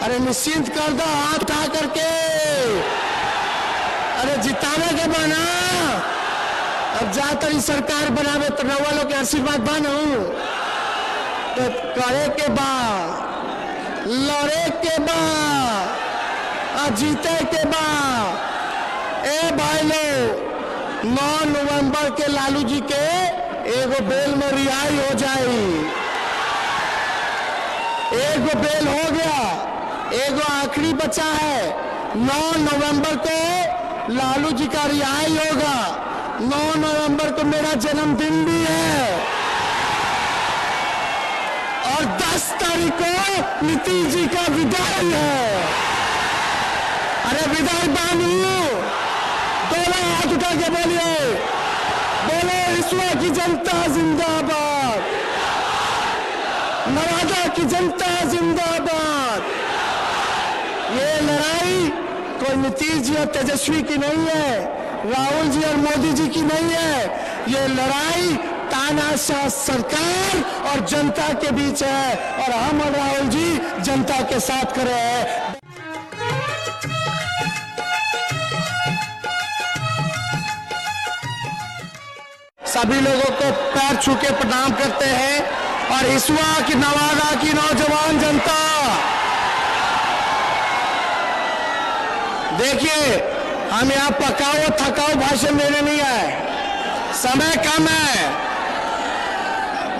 अरे निश्चिंत कर दो हाथ उठा करके। अरे जिताने के बना, अब जाकर सरकार बनावे तो रउआ लोग के आशीर्वाद बनू तो करे के बा, लड़े के बा, जीते के बा। ए भाई लोग, 9 नवंबर के लालू जी के एगो बेल में रिहाई हो जाए। एगो बेल हो गया, एगो आखिरी बचा है। 9 नवंबर को लालू जी का रिहाई होगा। 9 नवंबर को मेरा जन्मदिन भी है और 10 तारीख को नीतीश जी का विदाई है। अरे विदाई बानू, दोनों हाथ उठा के बोलिए, बोलो ईश्वर की जनता जिंदाबाद, नवादा की जनता जिंदाबाद। ये लड़ाई कोई नीतीश जी और तेजस्वी की नहीं है, राहुल जी और मोदी जी की नहीं है। ये लड़ाई तानाशाह सरकार और जनता के बीच है और हम और राहुल जी जनता के साथ खड़े हैं। सभी लोगों को पैर छू के प्रणाम करते हैं और हिसुआ की नवादा की नौजवान जनता, देखिए हम यहाँ पकाओ थकाओ भाषण देने नहीं आए। समय कम है,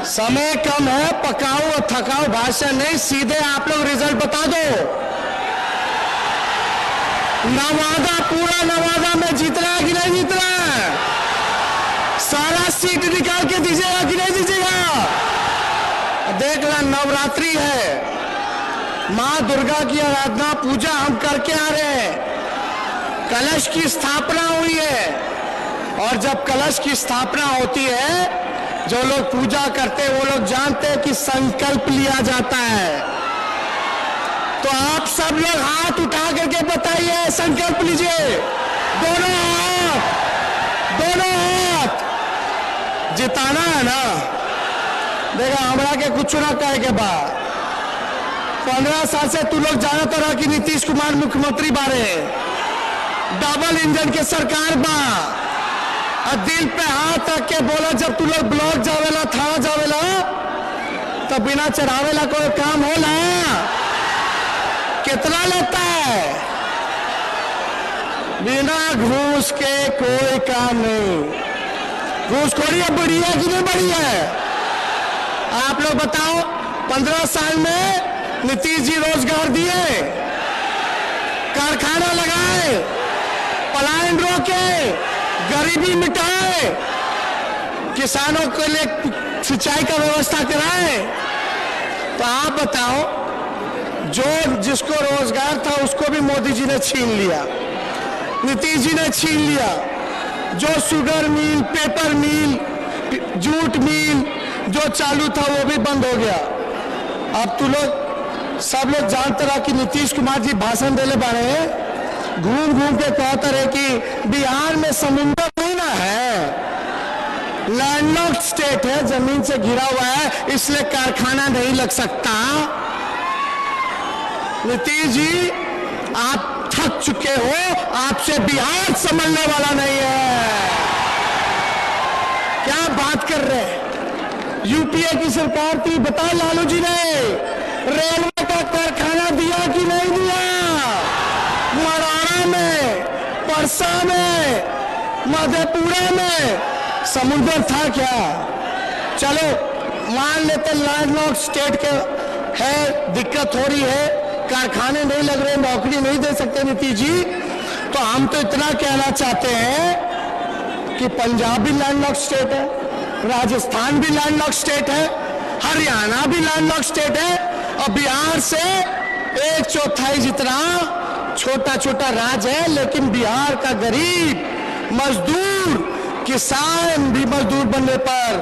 समय कम है, पकाओ और थकाओ भाषण नहीं, सीधे आप लोग रिजल्ट बता दो। नवादा, पूरा नवादा में जीतना है कि नहीं जीतना है? सारा सीट निकाल के दीजिएगा कि नहीं दीजिएगा? देख रहा, नवरात्रि है, माँ दुर्गा की आराधना पूजा हम करके आ रहे हैं। कलश की स्थापना हुई है और जब कलश की स्थापना होती है, जो लोग पूजा करते हैं वो लोग जानते हैं कि संकल्प लिया जाता है। तो आप सब लोग हाथ उठा करके बताइए, संकल्प लीजिए, दोनों हाथ, दोनों हाथ। जिताना है ना? देखा, हमरा के कुछ ना कहे के बाद 15 साल से तू लोग जानत रहा कि नीतीश कुमार मुख्यमंत्री बारे, डबल इंजन के सरकार बा। और दिल पे हाथ रख के बोला, जब तू लोग ब्लॉक जावेला, थाना जावेला, तो बिना चढ़ावेला कोई काम होला? कितना लेता है? बिना घूस के कोई काम नहीं। घूसखोरी अब बढ़ी है कि नहीं बढ़ी है? आप लोग बताओ, 15 साल में नीतीश जी रोजगार दिए, कारखाना लगाए, पलायन रोके, गरीबी मिटाए, किसानों के लिए सिंचाई का व्यवस्था कराए। तो आप बताओ, जो जिसको रोजगार था उसको भी मोदी जी ने छीन लिया, नीतीश जी ने छीन लिया। जो शुगर मिल, पेपर मिल, जूट मिल जो चालू था वो भी बंद हो गया। अब तू लोग सब लोग जानते रहा कि नीतीश कुमार जी भाषण देने बारे हैं, घूम घूम के कहते रहे कि बिहार में समुद्र नहीं ना है, लैंडलॉक्ड स्टेट है, जमीन से घिरा हुआ है, इसलिए कारखाना नहीं लग सकता। नीतीश जी, आप थक चुके हो, आपसे बिहार संभलने वाला नहीं है। क्या बात कर रहे हैं? यूपीए की सरकार थी, बता लालू जी ने रेलवे का कारखाना दिया कि नहीं दिया? मराड़ा में, परसा में, मधेपुरा में समुद्र था क्या? चलो मान लेते लैंडलॉक्ड स्टेट के है, दिक्कत हो रही है, कारखाने नहीं लग रहे, नौकरी नहीं दे सकते नीतीश जी। तो हम तो इतना कहना चाहते हैं कि पंजाब भी लैंडलॉक्ड स्टेट है, राजस्थान भी लैंडलॉक्ड स्टेट है, हरियाणा भी लैंडलॉक्ड स्टेट है और बिहार से 1/4 जितना छोटा छोटा राज्य है। लेकिन बिहार का गरीब मजदूर, किसान भी मजदूर बनने पर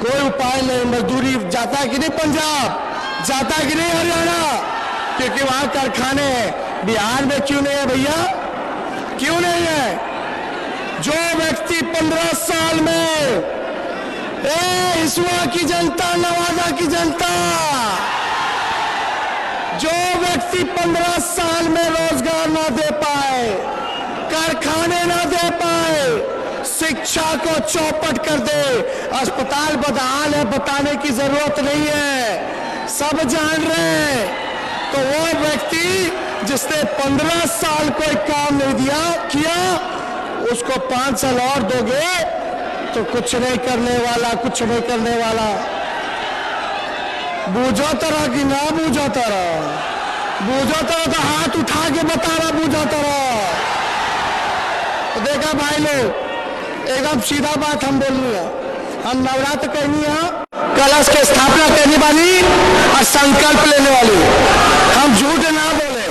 कोई उपाय नहीं। मजदूरी जाता है कि नहीं पंजाब, जाता है कि नहीं हरियाणा, क्योंकि वहां कारखाने हैं। बिहार में क्यों नहीं है भैया? क्यों नहीं है? जो व्यक्ति 15 साल में, हिसुआ की जनता, नवादा की जनता, जो व्यक्ति 15 साल में रोजगार ना दे पाए, कारखाने ना दे पाए, शिक्षा को चौपट कर दे, अस्पताल बदहाल है, बताने की जरूरत नहीं है, सब जान रहे हैं। तो वो व्यक्ति जिसने 15 साल कोई काम नहीं किया, उसको 5 साल और दोगे तो कुछ नहीं करने वाला, कुछ नहीं करने वाला। बूझो तरह की ना बूझो तरह, बूझो तरह तो हाथ उठा के बता रहा, बूझो तरह। तो देखा भाई लोग, एकदम सीधा बात हम बोल रहे हैं। हम नवरात्र करनी है, कलश की स्थापना करने वाली और संकल्प लेने वाली। हम झूठ ना बोले,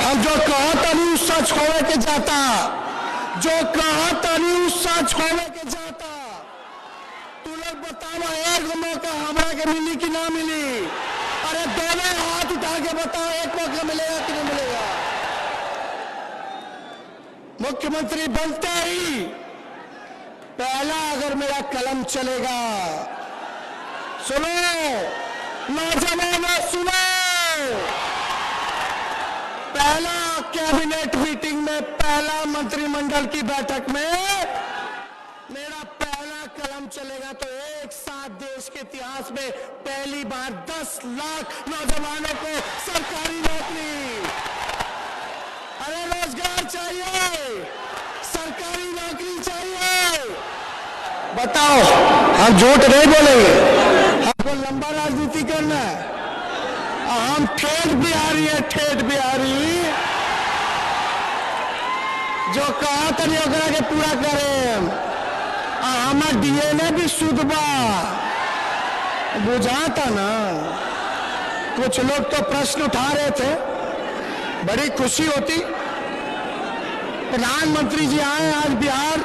हम जो कहा तभी उस सच होवे के जाता, जो कहा तभी उस सच होवे के जाता। तू लोग बताओ, एक मौका हमारा के मिली कि ना मिली? अरे दोनों हाथ उठा के बताओ, एक मौका मिलेगा कि नहीं मिलेगा? मुख्यमंत्री बनते ही पहला अगर मेरा कलम चलेगा, सुनो नौजवानों सुनो, पहला कैबिनेट मीटिंग में, पहला मंत्रिमंडल की बैठक में मेरा पहला कलम चलेगा तो एक साथ देश के इतिहास में पहली बार 10 लाख नौजवानों को सरकारी नौकरी। अरे रोजगार चाहिए, सरकारी नौकरी चाहिए। बताओ, हम झूठ नहीं बोलेंगे, हमको लंबा राजनीति करना है। हम ठेठ बिहारी है, ठेठ बिहारी, जो कहा तरी ओकरा के पूरा करें। हमार डीएनए भी शुद्ध बा, बुझाता ना। कुछ लोग तो प्रश्न उठा रहे थे, बड़ी खुशी होती, प्रधानमंत्री जी आए आज बिहार,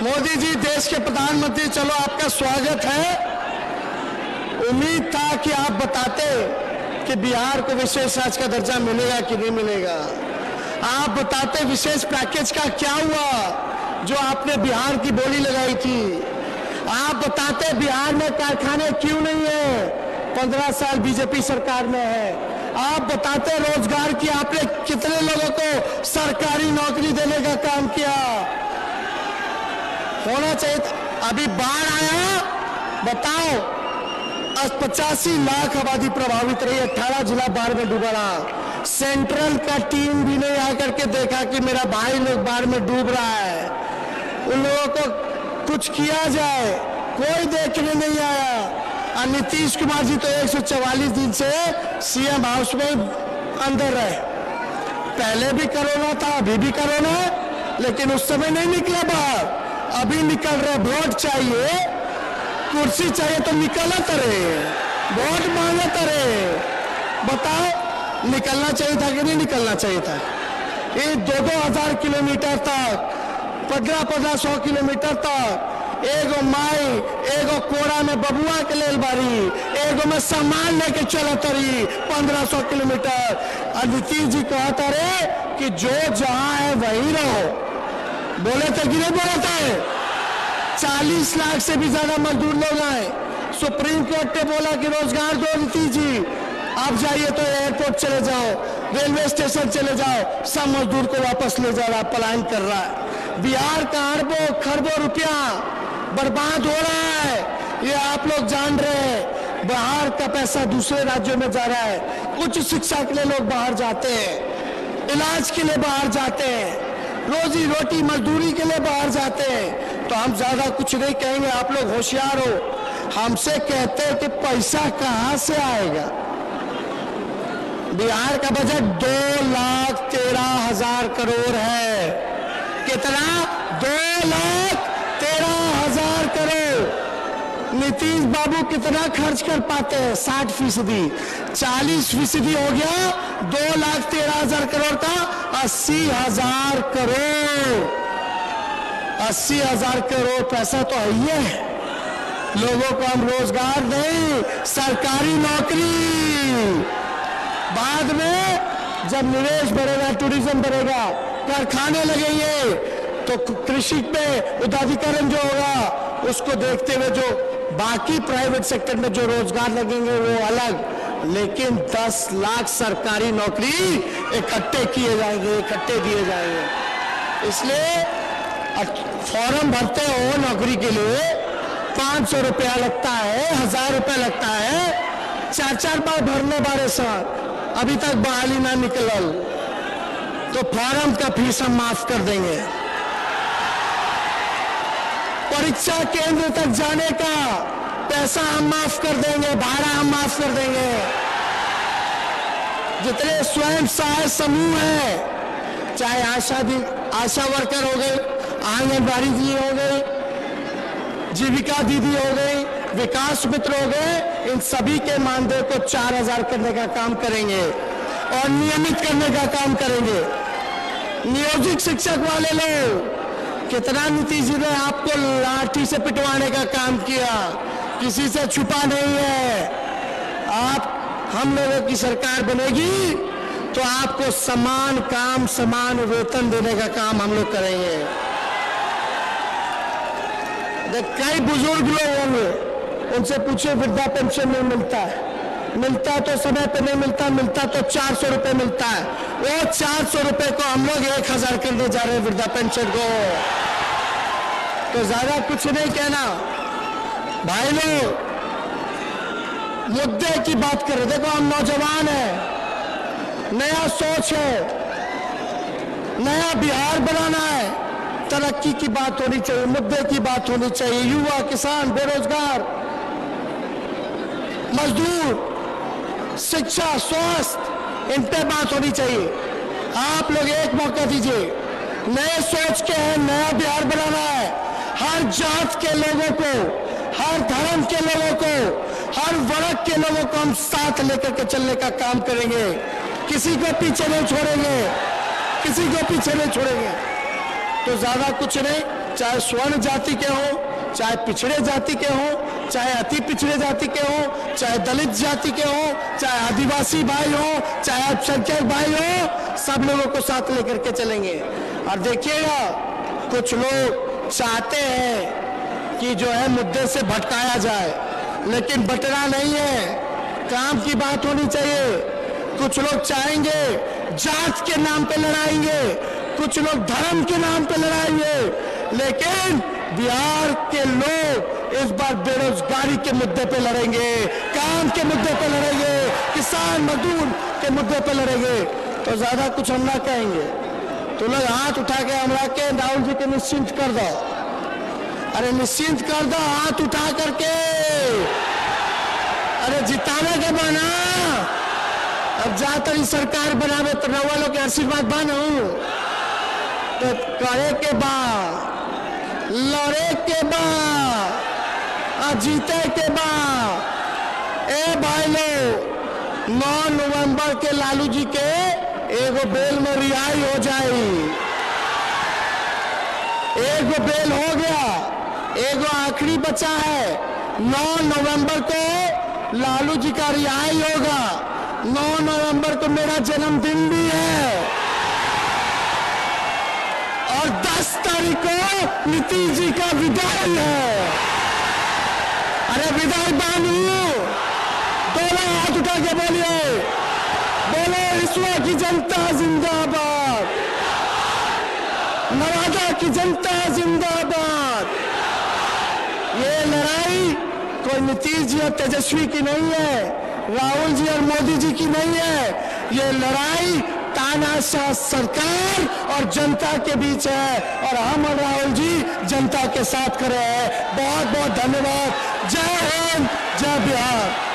मोदी जी देश के प्रधानमंत्री, चलो आपका स्वागत है। उम्मीद था कि आप बताते कि बिहार को विशेष राज्य का दर्जा मिलेगा कि नहीं मिलेगा। आप बताते विशेष पैकेज का क्या हुआ जो आपने बिहार की बोली लगाई थी। आप बताते बिहार में कारखाने क्यों नहीं है, 15 साल बीजेपी सरकार में है। आप बताते रोजगार की आपने कितने लोगों को सरकारी नौकरी देने का काम किया। होना चाहिए था। अभी बाढ़ आया, बताओ 85 लाख आबादी प्रभावित रही, 18 जिला बाढ़ में डूबा रहा। सेंट्रल का टीम भी नहीं आकर के देखा कि मेरा भाई लोग बाढ़ में डूब रहा है, उन लोगों को कुछ किया जाए, कोई देखने नहीं आया। और नीतीश कुमार जी तो 144 दिन से सीएम हाउस में अंदर रहे। पहले भी कोरोना था, अभी भी कोरोना है, लेकिन उस समय नहीं निकला बाहर। अभी निकल रहे, वोट चाहिए, कुर्सी चाहिए तो निकला करे, वोट मांगे करे। बताओ, निकलना चाहिए था कि नहीं निकलना चाहिए था? ये 2-2 किलोमीटर तक, 1500 किलोमीटर तक, एगो माई एगो कोड़ा में बबुआ के लेल बारी, एगो में सामान लेके चलत रही 1500 किलोमीटर। और नीतीश जी कहता रहे कि जो जहां है वही रहो। बोले थे कि नहीं बोले थे? 40 लाख से भी ज्यादा मजदूर लोग आए, सुप्रीम कोर्ट ने बोला कि रोजगार दो नीतीश जी। आप जाइए तो एयरपोर्ट चले जाओ, रेलवे स्टेशन चले जाओ, सब मजदूर को वापस ले जा रहा, पलायन कर रहा है। बिहार का अरबों खरबों रुपया बर्बाद हो रहा है, ये आप लोग जान रहे हैं। बाहर का पैसा दूसरे राज्यों में जा रहा है। उच्च शिक्षा के लिए लोग बाहर जाते हैं, इलाज के लिए बाहर जाते हैं, रोजी रोटी मजदूरी के लिए बाहर जाते हैं। तो हम ज्यादा कुछ नहीं कहेंगे, आप लोग होशियार हो। हमसे कहते हैं कि पैसा कहां से आएगा। बिहार का बजट 2,13,000 करोड़ है। कितना? 2,13,000 करोड़। नीतीश बाबू कितना खर्च कर पाते हैं? 60%। 40% हो गया 2,13,000 करोड़ का 80,000 करोड़। 80,000 करोड़ पैसा तो है ही है। लोगों को हम रोजगार दें, सरकारी नौकरी। बाद में जब निवेश बढ़ेगा, टूरिज्म बढ़ेगा, कारखाने लगेंगे, तो कृषि पे उदारीकरण जो होगा उसको देखते हुए जो बाकी प्राइवेट सेक्टर में जो रोजगार लगेंगे वो अलग। लेकिन 10 लाख सरकारी नौकरी इकट्ठे किए जाएंगे, इकट्ठे दिए जाएंगे। इसलिए फॉर्म भरते हो नौकरी के लिए 500 रुपया लगता है, 1000 रुपया लगता है, 4-4 बार भरने बारे सर, अभी तक बहाली ना निकलल, तो फॉर्म का फीस हम माफ कर देंगे। परीक्षा केंद्र तक जाने का पैसा हम माफ कर देंगे, भाड़ा हम माफ कर देंगे। जितने स्वयं सहायता समूह हैं, चाहे आशा वर्कर हो गई, आंगनबाड़ी दीदी हो गई, जीविका दीदी हो गई, विकास मित्र हो गए, इन सभी के मानदेय को 4000 करने का काम करेंगे और नियमित करने का काम करेंगे। नियोजित शिक्षक वाले लोग, कितना नीतीश जी ने आपको लाठी से पिटवाने का काम किया, किसी से छुपा नहीं है। आप हम लोगों की सरकार बनेगी तो आपको समान काम समान वेतन देने का काम हम लोग करेंगे। कई बुजुर्ग लोग होंगे, उनसे पूछे वृद्धा पेंशन नहीं मिलता है, मिलता तो समय पे नहीं मिलता, मिलता तो 400 रुपए मिलता है। वो 400 रुपए को हम लोग 1000 करने जा रहे हैं वृद्धा पेंशन को। तो ज्यादा कुछ नहीं कहना भाई लोग, मुद्दे की बात करें। देखो हम नौजवान हैं, नया सोच है, नया बिहार बनाना है, तरक्की की बात होनी चाहिए, मुद्दे की बात होनी चाहिए। युवा, किसान, बेरोजगार, मजदूर, शिक्षा, स्वास्थ्य, इन पे बात होनी चाहिए। आप लोग एक मौका दीजिए, नए सोच के हैं, नया बिहार बनाना है। हर जात के लोगों को, हर धर्म के लोगों को, हर वर्ग के लोगों को हम साथ लेकर के चलने का काम करेंगे। किसी को पीछे नहीं छोड़ेंगे, किसी को पीछे नहीं छोड़ेंगे। तो ज्यादा कुछ नहीं, चाहे स्वर्ण जाति के हो, चाहे पिछड़े जाति के हो, चाहे अति पिछड़े जाति के हो, चाहे दलित जाति के हो, चाहे आदिवासी भाई हो, चाहे अल्पसंख्यक भाई हो, सब लोगों को साथ लेकर के चलेंगे। और देखिएगा, कुछ लोग चाहते हैं कि जो है मुद्दे से भटकाया जाए, लेकिन बटना नहीं है, काम की बात होनी चाहिए। कुछ लोग चाहेंगे जात के नाम पे लड़ाएंगे, कुछ लोग धर्म के नाम पे लड़ाएंगे, लेकिन बिहार के लोग इस बार बेरोजगारी के मुद्दे पे लड़ेंगे, काम के मुद्दे पे लड़ेंगे, किसान मजदूर के मुद्दे पे लड़ेंगे। तो ज्यादा कुछ हम ना कहेंगे। तो लोग हाथ उठा के हमरा के राहुल जी के निश्चिंत कर दो, अरे निश्चिंत कर दो हाथ उठा करके। अरे जिताने के बना, अब जाकर सरकार बनावे तो रउआ लोग के आशीर्वाद बानो, तो करे के बाद, लड़े के बाद, जीते के बाद। ए भाई लोग, 9 नवंबर के लालू जी के एगो बेल में रिहाई हो जाए, एगो बेल हो गया, एगो आखिरी बचा है। 9 नवंबर को लालू जी का रिहाई होगा। 9 नवंबर को मेरा जन्मदिन भी है और 10 तारीख को नीतीश जी का विदाई है। अरे विदाई बानू, दोनों हाथ उठा के बोलिए, बोलो ईश्वर की जनता जिंदाबाद, नवादा की जनता जिंदाबाद। ये लड़ाई कोई नीतीश जी और तेजस्वी की नहीं है, राहुल जी और मोदी जी की नहीं है, ये लड़ाई तानाशाह सरकार और जनता के बीच है, और हम और राहुल जी जनता के साथ खड़े हैं। बहुत बहुत धन्यवाद। जय हिंद, जय बिहार।